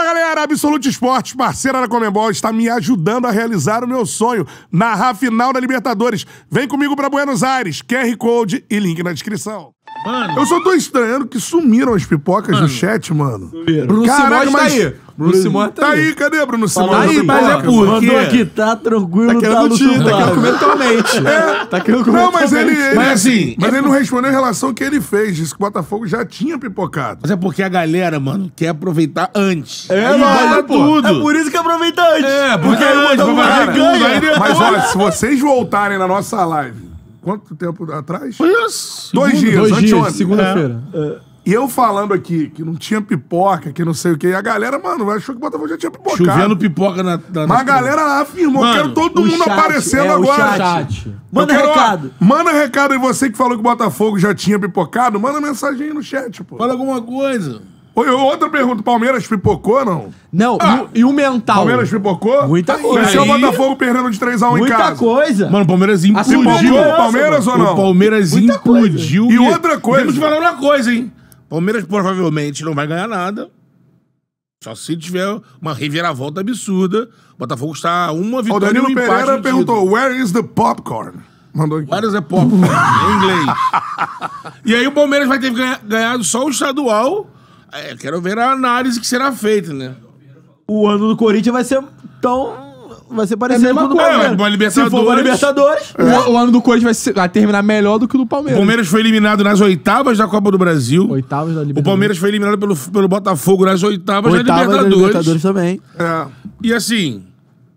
galera, Absolute Esportes, parceira da Conmebol, está me ajudando a realizar o meu sonho, narrar a final da Libertadores. Vem comigo pra Buenos Aires, QR Code e link na descrição. Mano. Eu só tô estranhando que sumiram as pipocas no chat, mano. Bruno Caraca, Simões tá aí. Bruno Simões tá aí. Cadê Bruno Simões? Tá aí, mas é porque... Mandou aqui, tá tranquilo, Tá querendo comer tua mente. Tá querendo comer. Não, mas ele Mas assim... Mas ele não respondeu em relação ao que ele fez. Disse que o Botafogo já tinha pipocado. Mas é porque a galera, mano, quer aproveitar antes. É, aí mano, bota tudo. É por isso que aproveita antes. É, porque aí antes, botar vai fazer tudo, aí depois... Mas olha, se vocês voltarem na nossa live, quanto tempo atrás? Foi isso. 2 dias, anteontem. Segunda-feira. E eu falando aqui que não tinha pipoca, que não sei o quê. E a galera, mano, achou que o Botafogo já tinha pipocado. Chovendo pipoca na Mas a galera afirmou. Mano, Quero todo mundo chat, aparecendo o agora. chat. Eu Manda quero, ó, recado. Manda recado aí, você que falou que o Botafogo já tinha pipocado, manda mensagem aí no chat, pô. Fala alguma coisa. Outra pergunta, Palmeiras pipocou ou não? Não, e o mental? Palmeiras pipocou? Muita coisa. Venceu o Aí- Botafogo perdendo de 3x1 em Muita casa. coisa. Mano, o Palmeiras implodiu. Pipocou o Palmeiras ou não? O Palmeiras Muita implodiu. E outra coisa- Temos que falar uma coisa, hein? Palmeiras provavelmente não vai ganhar nada. Só se tiver uma reviravolta absurda. O Botafogo está a uma O vitória e Danilo um empate Pereira no perguntou, título. where is the popcorn? Mandou aqui. Vários é pop, em inglês. E aí o Palmeiras vai ter ganhado só o estadual. É, quero ver a análise que será feita, né? O ano do Corinthians vai ser vai ser parecido mesma com o do coisa, Palmeiras. uma Libertadores. Se for pra Libertadores, O ano do Corinthians vai terminar melhor do que o do O Palmeiras. Palmeiras foi eliminado nas oitavas da Copa do Brasil. Oitavas da O Libertadores. Palmeiras foi eliminado pelo Botafogo nas oitavas da oitava da Libertadores. Libertadores também. É. E assim,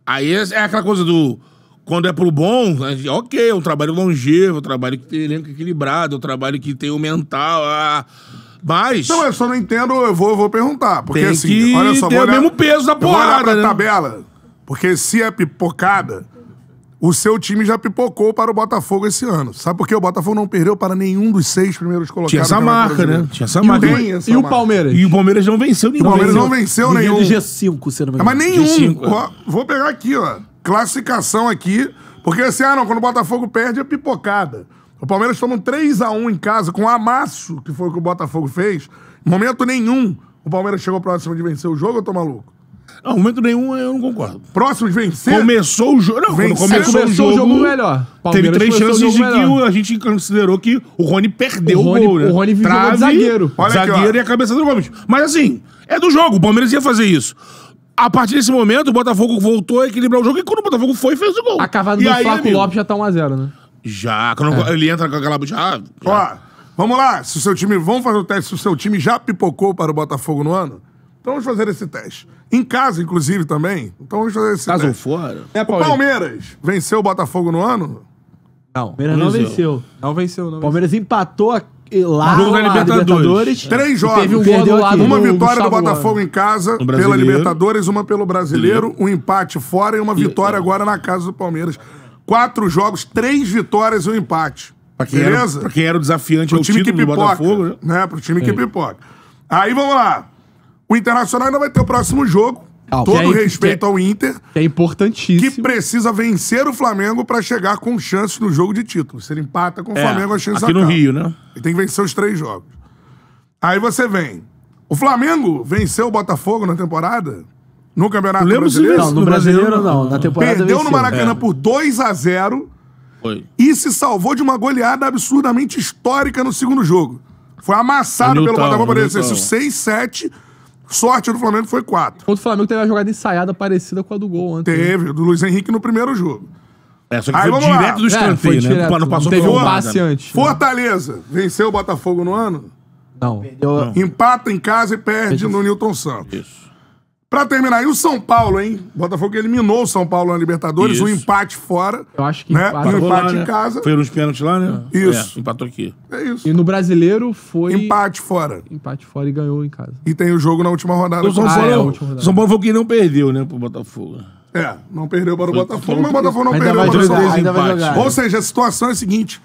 aí é aquela coisa do... Quando é pro bom, ok, é um trabalho longevo, é um trabalho que tem elenco equilibrado, é um trabalho que tem o mental, mas... Não, eu só não entendo, eu vou perguntar. Porque Tem assim, que olha só, ter vou o olhar- mesmo peso da eu vou olhar porrada, pra né? tabela, porque se é pipocada, o seu time já pipocou para o Botafogo esse ano. Sabe por quê? O Botafogo não perdeu para nenhum dos 6 primeiros colocados. Tinha essa do Campeonato marca, né? Brasileiro. Tinha essa marca. Tem essa E o marca. Palmeiras? E o Palmeiras não venceu nenhum. O Palmeiras não venceu Ninguém nenhum. do G5, se não me engano. Mas nenhum. G5, Ó, vou pegar aqui, ó. Classificação aqui. Porque assim, não, quando o Botafogo perde é pipocada. O Palmeiras toma um 3x1 em casa com o amasso, que foi o que o Botafogo fez. Em momento nenhum, o Palmeiras chegou próximo de vencer o jogo, eu tô maluco? Não, momento nenhum eu não concordo. Próximo de vencer? Começou o jogo... Não, quando Venceu. começou o jogo melhor. Teve Palmeiras 3 começou o chances jogo de melhor. que a gente considerou que o Rony perdeu O Rony- o gol, né? o Rony jogou de zagueiro. Olha aqui, Zagueiro ó. e a cabeça do Gomes. Mas assim, é do jogo. O Palmeiras ia fazer isso. A partir desse momento, o Botafogo voltou a equilibrar o jogo e quando o Botafogo foi, fez o gol. A cavada E do aí, Flaco amigo, Lopes já tá 1x0, né? Já, quando ele entra com aquela... Já. Ó, vamos lá. Se o seu time... Vamos fazer o teste se o seu time já pipocou para o Botafogo no ano? Então vamos fazer esse teste. Em casa, inclusive, também. Então vamos fazer esse Casa ou teste. fora? É, O Palmeiras venceu o Botafogo no ano? Não. Palmeiras não venceu. Não venceu, não. O Palmeiras empatou lá No jogo da na Libertadores. 3 jogos. Teve um gol Perdeu do lado aqui. Uma do vitória do Gustavo Botafogo Gomes. em casa, No pela Brasileiro. Libertadores, uma pelo Brasileiro, um empate fora e uma vitória agora na casa do Palmeiras. 4 jogos, 3 vitórias e um empate. Pra quem Beleza? Pra quem era o desafiante Pro ao time que título do pipoca. Botafogo, né? Pro time que pipoca. Aí vamos lá. O Internacional ainda vai ter o próximo jogo. Ah, Todo que é- respeito ao Inter, Que é que importantíssimo. precisa vencer o Flamengo pra chegar com chances no jogo de título. Se ele empata com o Flamengo, a chance aqui no acaba. Rio, né? Ele tem que vencer os 3 jogos. Aí você vem. O Flamengo venceu o Botafogo na temporada? No Campeonato Eu lembro se Brasileiro? Não, no No Brasileiro Brasileiro, não. Na temporada Perdeu no venceu. Maracanã por 2x0 Foi. e se salvou de uma goleada absurdamente histórica no segundo jogo. Foi amassado No pelo Newtown, Botafogo no por exercício Newtown. 6-7. Sorte do Flamengo foi 4. Contra o Flamengo teve uma jogada ensaiada parecida com a do gol ontem. Teve, do Luiz Henrique no primeiro jogo. É, só que Aí foi vamos lá. direto do foi escanteio, né? direto. Não passou Teve pela um jogada. passe antes. Fortaleza venceu o Botafogo no ano, Não. empata em casa e perde no Newton Santos. Isso. Pra terminar, e o São Paulo, hein? O Botafogo eliminou o São Paulo na Libertadores, Isso. um empate fora. Eu acho que né? empate. Um Empatou lá, empate né? em casa. Foi nos pênaltis lá, né? Isso. É, empatou aqui. É isso. E no Brasileiro foi Empate fora. empate fora e ganhou em casa. E tem o jogo na última rodada. O São Ah, Paulo, é, a última rodada. São Paulo foi o que não perdeu, né, pro Botafogo. Não perdeu para o Botafogo, mas o Botafogo não Ainda perdeu vai para o São jogar, Paulo. ainda vai empate. jogar. Ou seja, a situação é a seguinte.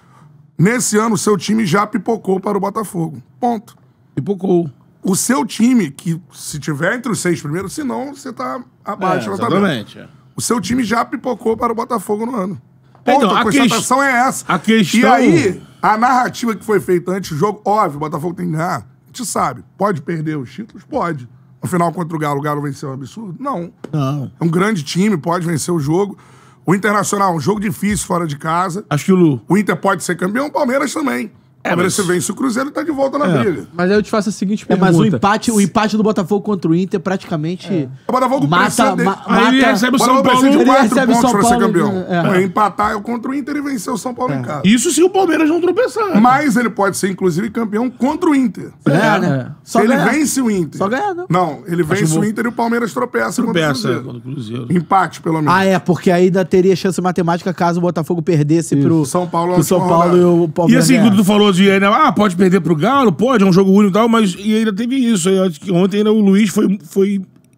Nesse ano, o seu time já pipocou para o Botafogo. Ponto. Pipocou. O seu time, que se tiver entre os 6 primeiros, senão você tá abaixo na tabela. Exatamente. É. O seu time já pipocou para o Botafogo no ano. Ponto, Então, a a constatação é essa. a questão- E aí, a narrativa que foi feita antes do jogo, óbvio, o Botafogo tem que ganhar. A gente sabe. Pode perder os títulos? Pode. No final contra o Galo venceu um absurdo? Não. Não. É um grande time, pode vencer o jogo. O Internacional, um jogo difícil fora de casa. Acho que O Inter pode ser campeão, o Palmeiras também. O Palmeiras, se vence o Cruzeiro, tá de volta na briga. Mas aí eu te faço a seguinte pergunta. Mas o empate do Botafogo contra o Inter praticamente O Botafogo precisa de... Aí ele recebe o São Botafogo precisa Paulo. de 4 recebe o pontos São pra ser Paulo, campeão. Empatar contra o Inter e vencer o São Paulo em casa. Isso se o Palmeiras não tropeçar. Mas ele pode ser, inclusive, campeão contra o Inter. né? Se ele vence o Inter. Só ganhar, não. Não, ele vence o Inter e o Palmeiras tropeça contra o Cruzeiro. Contra o Cruzeiro. Empate, pelo menos. Ah, porque ainda teria chance matemática caso o Botafogo perdesse pro São Paulo, pro São última Paulo e o E Palmeiras. assim, quando tu falou de pode perder pro Galo, pode, é um jogo único e tal, mas e ainda teve isso. Eu acho que ontem ainda o Luiz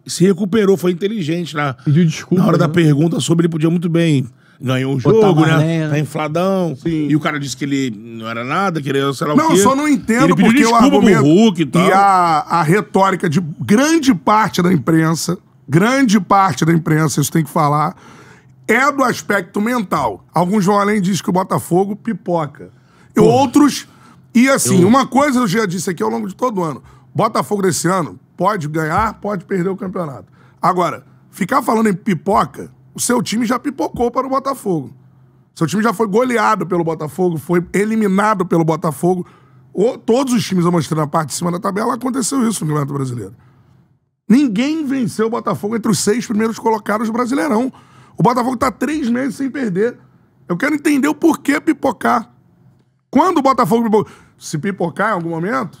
se recuperou, foi inteligente Pediu desculpa, na hora da né? pergunta sobre ele podia muito bem. Ganhou o Botar jogo, uma né? lenha. Tá infladão. E o cara disse que ele não era nada, que ele era sei lá o Não, quê. eu só não entendo Ele pediu porque o desculpa pro argumento Hulk e tal. e a retórica de grande parte da imprensa, isso tem que falar, é do aspecto mental. Alguns vão além e dizem que o Botafogo pipoca. E outros... E assim, uma coisa eu já disse aqui ao longo de todo o ano. Botafogo desse ano pode ganhar, pode perder o campeonato. Agora, ficar falando em pipoca, o seu time já pipocou para o Botafogo. Seu time já foi goleado pelo Botafogo, foi eliminado pelo Botafogo. Todos os times eu mostrei na parte de cima da tabela, aconteceu isso no Campeonato Brasileiro. Ninguém venceu o Botafogo entre os 6 primeiros colocados do Brasileirão. O Botafogo está 3 meses sem perder. Eu quero entender o porquê pipocar. Quando o Botafogo pipocou... Se pipocar em algum momento,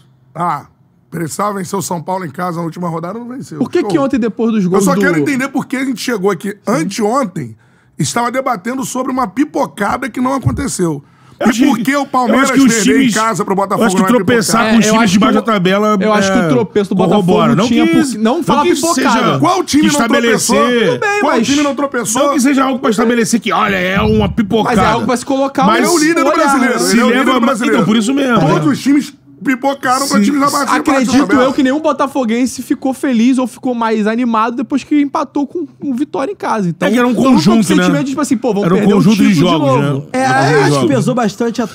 precisava vencer o São Paulo em casa na última rodada, não venceu. Por que ontem, depois dos Eu gols só quero entender por que a gente chegou aqui anteontem, estava debatendo sobre uma pipocada que não aconteceu. E por que o Palmeiras perder em casa pro Botafogo eu acho que não é tropeçar pipocada? com os eu times acho de baixo que da tabela. eu acho que o tropeço do Botafogo corrobora. não tinha que- não fala que pipocada. seja- Qual time que não tropeçou? estabelecer- Tudo bem, Qual mas... time time não tropeçou? Não que seja algo pra estabelecer que, olha, é uma pipocada. Mas é algo pra se colocar Mas Ele é o líder do olhar, brasileiro. né? Ele é o líder leva- do brasileiro. então, por isso mesmo. Todos os times pipocaram pra Sim. times abaixo de Acredito eu que nenhum botafoguense ficou feliz ou ficou mais animado depois que empatou com Vitória em casa. Então, É que era um todo mundo conjunto, com sentimento né? de, tipo assim, pô, vamos Era um perder o conjunto de título jogos, novo. né? Eu acho que jogos. pesou bastante a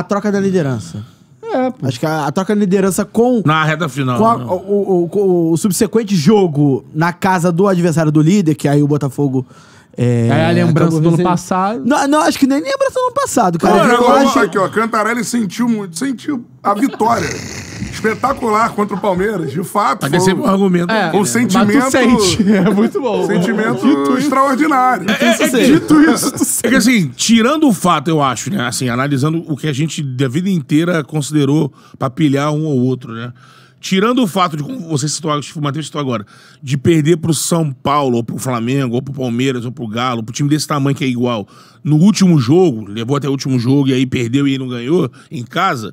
troca da liderança. Pô. Acho que a troca da liderança com Na reta final. Com a- né? o subsequente jogo na casa do adversário do líder, que aí o Botafogo. Aí a lembrança acabou do ano vencendo. passado. Não, acho que nem lembrança do ano passado, cara. Cara, eu acho... aqui, ó, Cantarelli sentiu a vitória. Espetacular contra o Palmeiras, de fato. Mas tem sempre um argumento. É, aqui, o né? sentimento... Mas tu sente. É muito bom. Sentimento extraordinário. Dito isso, é que assim, tirando o fato, eu acho, né? Assim, analisando o que a gente da vida inteira considerou pra pilhar um ou outro, né? Tirando o fato de, como você citou, o Matheus citou agora, de perder pro São Paulo, ou pro Flamengo, ou pro Palmeiras, ou pro Galo, pro time desse tamanho que é igual, no último jogo, levou até o último jogo e aí perdeu e não ganhou em casa.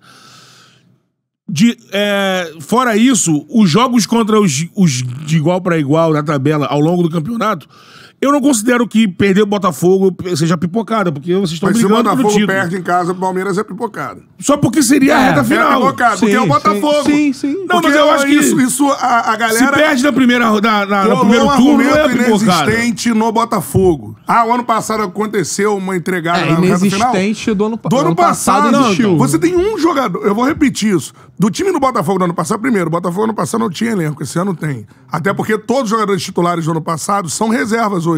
Fora isso, os jogos contra os de igual para igual na tabela ao longo do campeonato, eu não considero que perder o Botafogo seja pipocada, porque vocês estão Mas se o brigando pelo Botafogo título. perde em casa, o Palmeiras é pipocado. Só porque seria a reta É final. pipocado, porque é o Sim, Botafogo. sim, sim. Não, Porque mas eu acho que isso a se galera... perde na primeira no Rolou primeiro um turno, não é argumento pipocada. inexistente no Botafogo. O ano passado aconteceu uma entregada na reta final. Inexistente do Do ano passado, existiu. você tem um jogador, eu vou repetir isso. Do time do Botafogo do ano passado, primeiro, o Botafogo ano passado não tinha elenco, esse ano tem. Até porque todos os jogadores titulares do ano passado são reservas hoje.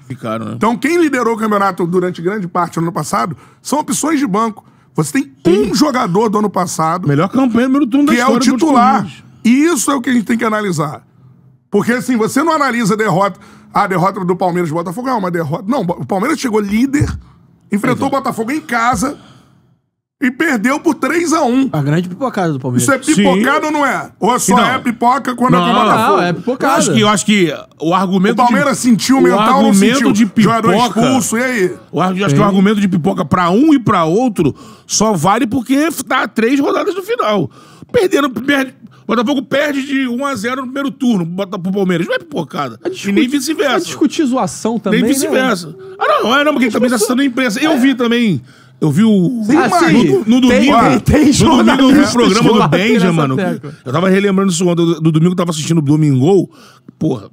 Ficaram, né? Então quem liderou o campeonato durante grande parte do ano passado são opções de banco. Você tem um jogador do ano passado Melhor campanha do primeiro turno da que é história o do titular. Corinthians. E isso é o que a gente tem que analisar. Porque assim, você não analisa a derrota do Palmeiras do Botafogo, é uma derrota. Não, o Palmeiras chegou líder, enfrentou o Botafogo em casa e perdeu por 3-1. A grande pipocada do Palmeiras. Isso é pipocado ou não é? Ou só Não. é pipoca quando é com o Botafogo? Não, é pipocada. Eu acho que o argumento O Palmeiras sentiu o o mental, não argumento sentiu. de Jogador pipoca- expulso, e aí? Acho que o argumento de pipoca pra um e pra outro só vale porque tá 3 rodadas no final. O Botafogo perde de 1-0 no primeiro turno pro Palmeiras. Não é pipocada. E nem Vai vice-versa. discutir zoação também, Nem vice-versa. Não, porque ele também tá citando a imprensa. Eu vi também. Eu vi o. sim. No domingo. Tem no domingo eu vi o jornalistas programa que do batem Benja, nessa mano. tecla. Eu tava relembrando isso ontem. Do domingo eu tava assistindo o Domingol. Porra.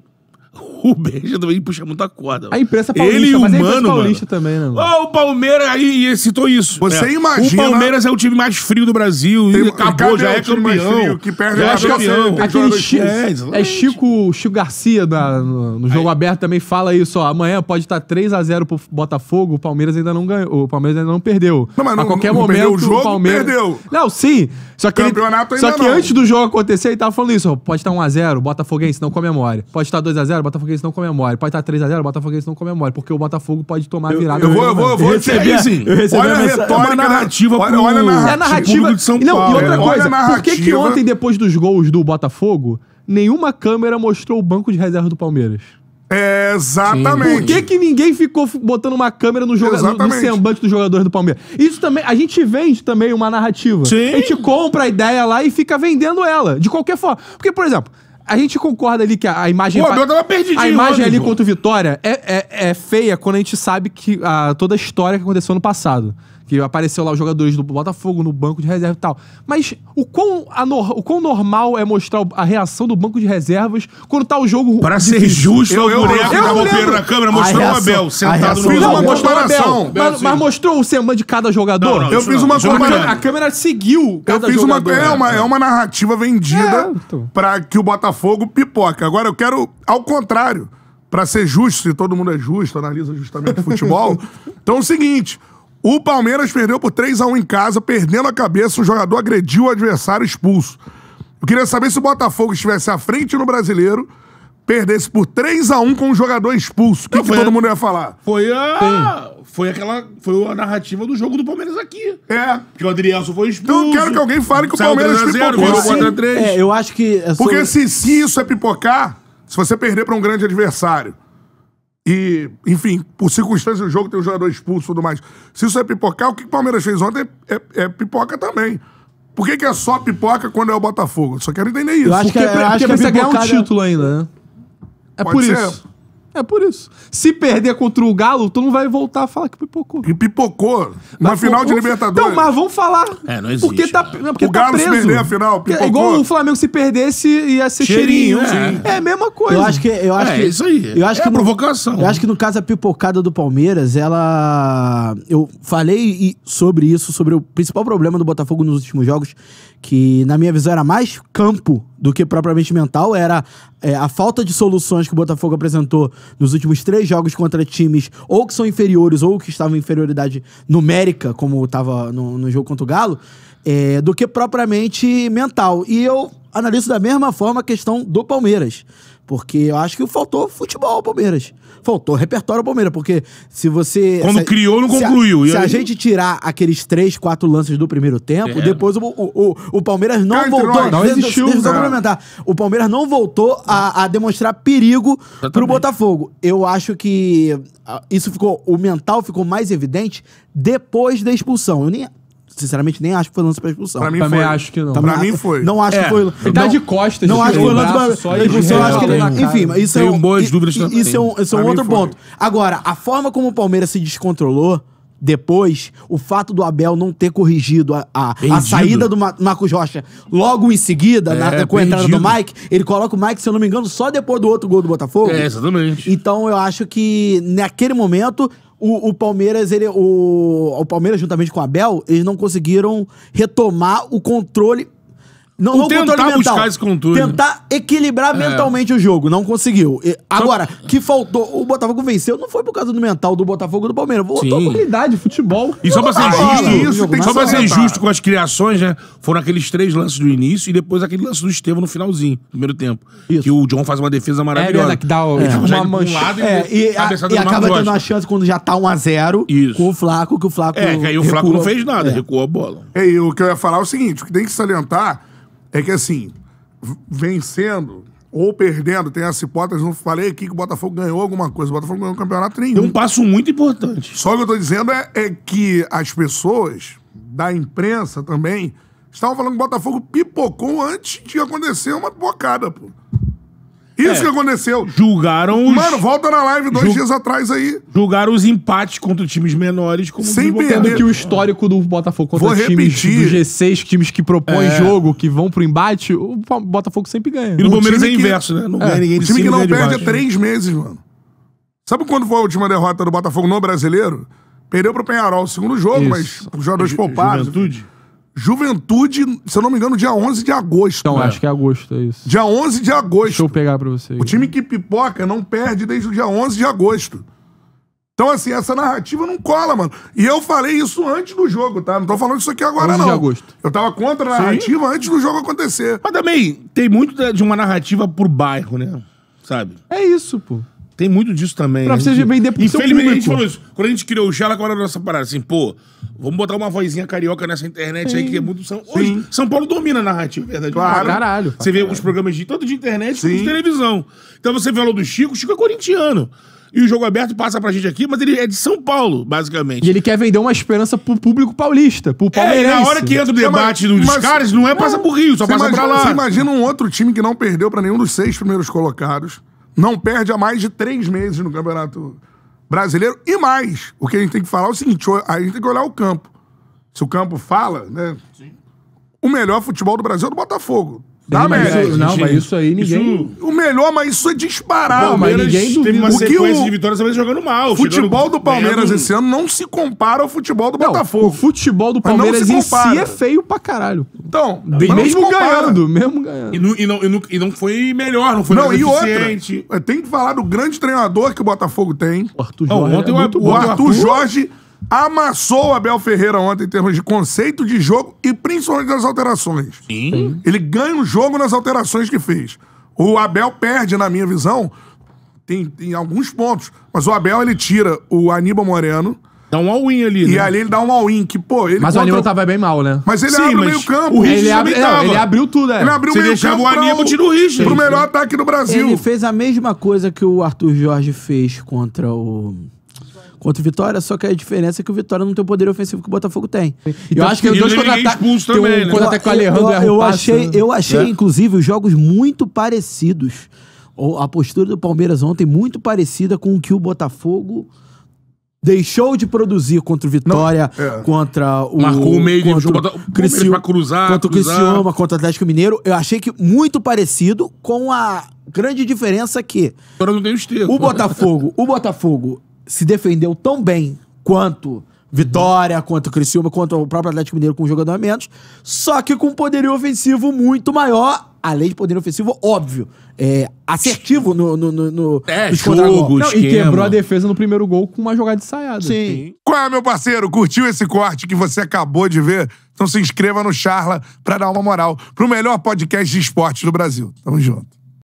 o Benja também puxa muita corda. A imprensa paulista, Ele e o mas a imprensa Mano, paulista também, né, mano? Ó, o Palmeiras, aí citou isso. Você imagina- O Palmeiras é o time mais frio do Brasil. E acabou, já é o time mais campeão. frio, que perde Já lá é pra campeão. você, tem Aquele jogador Chico, exatamente. Chico Garcia no Jogo Aberto também fala isso, ó. Amanhã pode estar 3-0 pro Botafogo, o Palmeiras ainda não ganhou, o Palmeiras ainda não perdeu. Não, mas a não- qualquer não momento perdeu o jogo, o Palmeiras perdeu. Não, sim. Só que Campeonato só ainda que não. antes do jogo acontecer, ele tava falando isso, ó. Pode estar 1-0, Botafoguense não comemore. Pode estar 2-0, Botafoguense não comemore. Pode estar 3-0, Botafoguense não comemore, porque o Botafogo pode tomar a virada. Eu vou Eu recebi assim. Olha a É uma retórica narrativa olha, pro- olha a É a narrativa. narrativa. público de São Não, Paulo. e outra Olha coisa, a por que narrativa. ontem, depois dos gols do Botafogo, nenhuma câmera mostrou o banco de reserva do Palmeiras? É, exatamente. Por que ninguém ficou botando uma câmera no Exatamente. semblante dos jogadores do Palmeiras? Isso também, a gente vende também uma narrativa. Sim. A gente compra a ideia lá e fica vendendo ela, de qualquer forma. Porque, por exemplo, a gente concorda ali que a imagem... Pô, o Abel tava perdidinho A imagem ontem, ali pô. contra o Vitória é feia quando a gente sabe que toda a história que aconteceu no passado. Que apareceu lá os jogadores do Botafogo no banco de reserva e tal. Mas o quão normal é mostrar a reação do banco de reservas quando tá o jogo... Para ser difícil? justo, Eu- o eu boneco lembro. tava operando na câmera, mostrou o reação- Abel a sentado reação- no Fiz uma Não, mostrou o comparação. Abel, mas mostrou o semblante de cada jogador. Não, Eu isso fiz não, uma isso eu não comparação. A câmera seguiu Eu cada fiz uma, jogador. é uma narrativa vendida então. pra que o Botafogo pipoca. Agora eu quero, ao contrário, pra ser justo, se todo mundo é justo, analisa justamente o futebol. Então é o seguinte, o Palmeiras perdeu por 3-1 em casa, perdendo a cabeça, o jogador agrediu o adversário expulso. Eu queria saber se o Botafogo estivesse à frente no Brasileiro, perdesse por 3-1 com o jogador expulso. O que, Não, que foi todo a- mundo ia falar? Foi a narrativa do jogo do Palmeiras aqui. É. Que o Adrielson foi expulso. Então eu quero que alguém fale que o Saiu Palmeiras 3-0, pipocou. virou Sim. 4-3. Eu acho que... Porque se isso é pipocar, se você perder pra um grande adversário e, enfim, por circunstâncias do jogo tem um jogador expulso e tudo mais, se isso é pipocar, o que o Palmeiras fez ontem é pipoca também. Por que é só pipoca quando é o Botafogo? Eu só quero entender isso. Eu acho que Porque, acho que precisa a ganhar um pipocada- título ainda, né? É Pode por ser. isso. É por isso. Se perder contra o Galo, tu não vai voltar a falar que pipocou. E pipocou. Uma final de Libertadores. Não, mas vamos falar. não existe, Porque tá, né? não, porque O Galo, tá se preso. perder a final, Porque é pipocou. igual o Flamengo se perdesse ia ser cheirinho. Cheirinho, É a mesma coisa. Eu acho que isso aí. Eu acho É que a provocação. Eu acho que no caso a pipocada do Palmeiras, eu falei sobre isso, sobre o principal problema do Botafogo nos últimos jogos, que na minha visão era mais campo do que propriamente mental, era a falta de soluções que o Botafogo apresentou nos últimos 3 jogos contra times ou que são inferiores ou que estavam em inferioridade numérica, como estava no jogo contra o Galo, do que propriamente mental. E eu analiso da mesma forma a questão do Palmeiras. Porque eu acho que faltou futebol ao Palmeiras. Faltou repertório ao Palmeiras. Porque se você... Quando criou, não concluiu. E Se aí? a gente tirar aqueles 3, 4 lances do primeiro tempo, depois o Palmeiras não Cá entre voltou... nós, não existiu, Deixa eu só né? complementar. O Palmeiras não voltou a demonstrar perigo pro Botafogo. Eu acho que o mental ficou mais evidente depois da expulsão. Eu sinceramente, nem acho que foi lance pra expulsão. Pra mim Também foi. acho que não. Pra mim foi. Não acho que foi... Ele tá não- de costas. não acho que foi tirou o lance braço pra só e expulsão. Eu acho que ele, na cara. enfim, isso Tenho boas dúvidas também. isso é um Pra mim outro foi. ponto. Agora, a forma como o Palmeiras se descontrolou depois, o fato do Abel não ter corrigido a Perdido. saída do Marcos Rocha logo em seguida, com a entrada do perdido. Mike, ele coloca o Mike, se eu não me engano, só depois do outro gol do Botafogo. Exatamente. Então eu acho que naquele momento o Palmeiras, o Palmeiras juntamente com o Abel, eles não conseguiram retomar o controle. Não o tentar controle mental. buscar esse controle. Tentar equilibrar mentalmente o jogo. Não conseguiu. Agora, que faltou. O Botafogo venceu, não foi por causa do mental do Botafogo e do Palmeiras. Voltou Sim. habilidade, futebol. E só pra ser Agora, justo, isso tem que só pra ser salientar. justo com as criações, né? Foram aqueles 3 lances do início e depois aquele lance do Estevão no finalzinho, primeiro tempo. Isso. Que o John faz uma defesa maravilhosa. verdade, que dá Ele uma consegue pra um mancha- lado E cabeçada do acaba Marcos tendo Rocha. uma chance quando já tá 1-0 Isso. com o Flaco, que o Flaco. Que aí o Flaco recua. não fez nada, recuou a bola. E o que eu ia falar é o seguinte: o que tem que salientar é que, assim, vencendo ou perdendo, tem essa hipótese, não falei aqui que o Botafogo ganhou alguma coisa, o Botafogo ganhou um campeonato nenhum. Tem um passo muito importante. Só o que eu tô dizendo é que as pessoas da imprensa também estavam falando que o Botafogo pipocou antes de acontecer uma pipocada, pô. Isso que aconteceu. Julgaram os... Mano, volta na live 2 dias atrás aí. Julgaram os empates contra times menores como Sem dos perder. Tendo que o histórico do Botafogo contra Vou times repetir. do G6, times que propõem jogo, que vão pro embate, o Botafogo sempre ganha. E no Palmeiras é time que- inverso, né? Não ganha ninguém O de time que cima não nem de perde há baixo. 3 meses, mano. Sabe quando foi a última derrota do Botafogo no Brasileiro? Perdeu pro Penharol o segundo jogo, Isso. mas os jogadores poupados. Juventude? Juventude, se eu não me engano, dia 11 de agosto. Então, acho que é agosto, é isso. Dia 11 de Deixa eu agosto. pegar pra vocês. O time que pipoca não perde desde o dia 11 de agosto. Então, assim, essa narrativa não cola, mano. E eu falei isso antes do jogo, tá? Não tô falando isso aqui agora, 11 não. de agosto. Eu tava contra a narrativa antes do jogo acontecer. Mas também tem muito de uma narrativa por bairro, né? Sabe? É isso, pô. Tem muito disso também. Pra né? você vender pro seu Infelizmente, a gente público. falou isso. Quando a gente criou o Chala, agora a nossa parada, assim, pô, vamos botar uma vozinha carioca nessa internet aí, que é muito... Hoje, São Paulo domina a narrativa, verdade? Claro. Pra caralho. Você vê os programas tanto de internet quanto Sim. de televisão. Então você falou do Chico, o Chico é corintiano. E o Jogo Aberto passa pra gente aqui, mas ele é de São Paulo, basicamente. E ele quer vender uma esperança pro público paulista, pro e palmeirense. na hora que entra o debate dos mas- caras, não é passa por Rio, só Você passa pra imagina, você lá. imagina um outro time que não perdeu pra nenhum dos 6 primeiros colocados, não perde há mais de 3 meses no Campeonato Brasileiro. E mais, o que a gente tem que falar é o seguinte, a gente tem que olhar o campo. Se o campo fala, né? O melhor futebol do Brasil é do Botafogo. Da Mas média. isso- não, mas isso aí ninguém... O melhor, mas isso é disparado. Não, mas Palmeiras ninguém teve duvida. uma O que sequência o- de vitórias, às vezes jogando mal. O futebol chegando- do Palmeiras ganhando- esse ano não se compara ao futebol do Não, Botafogo. o futebol do Mas não Palmeiras se em si compara. é feio pra caralho. Então, mas não se Mesmo compara. ganhando, mesmo ganhando. E não foi melhor, não foi Não, mais e outra, eficiente. tem que falar do grande treinador que o Botafogo tem. O Arthur Não, Jorge ontem é o- muito o O bom. Arthur Jorge amassou o Abel Ferreira ontem em termos de conceito de jogo e principalmente das alterações. Sim. Ele ganha o jogo nas alterações que fez. O Abel perde, na minha visão, tem alguns pontos. Mas o Abel, ele tira o Aníbal Moreno Dá um all-in ali, e né? ali ele dá um all-in, que, pô, ele Mas o contra Aníbal tava bem mal, né? Mas ele Sim, abre o mas meio campo. o Richard Ele, abre, também não, tava. ele abriu tudo, Ele abriu Você meio deixava campo o Aníbal, tira o Richard. pro melhor ataque do Brasil. Ele fez a mesma coisa que o Arthur Jorge fez contra o Vitória, só que a diferença é que o Vitória não tem o poder ofensivo que o Botafogo tem. Eu acho que e os dois não tem ninguém contra-ataques... expulso Tem também, um né? contra-ataque com o Alejandro erra um passe, né? Eu achei, inclusive, os jogos muito parecidos. A postura do Palmeiras ontem muito parecida com o que o Botafogo deixou de produzir contra o Vitória, contra o... Marcou o meio, contra deixou botar o Palmeiras pra cruzar, contra o cruzar. Criciúma, contra o Atlético Mineiro. Eu achei que muito parecido, com a grande diferença que Agora não tem o esterco. o Botafogo se defendeu tão bem quanto Vitória, quanto o Criciúma, quanto o próprio Atlético Mineiro com um jogador a menos, só que com um poderio ofensivo muito maior, além de poderio ofensivo, óbvio, assertivo nos jogo, contra-golpes. Não, e esquema. quebrou a defesa no primeiro gol com uma jogada ensaiada. Sim. Qual é, meu parceiro? Curtiu esse corte que você acabou de ver? Então se inscreva no Charla pra dar uma moral pro melhor podcast de esportes do Brasil. Tamo junto.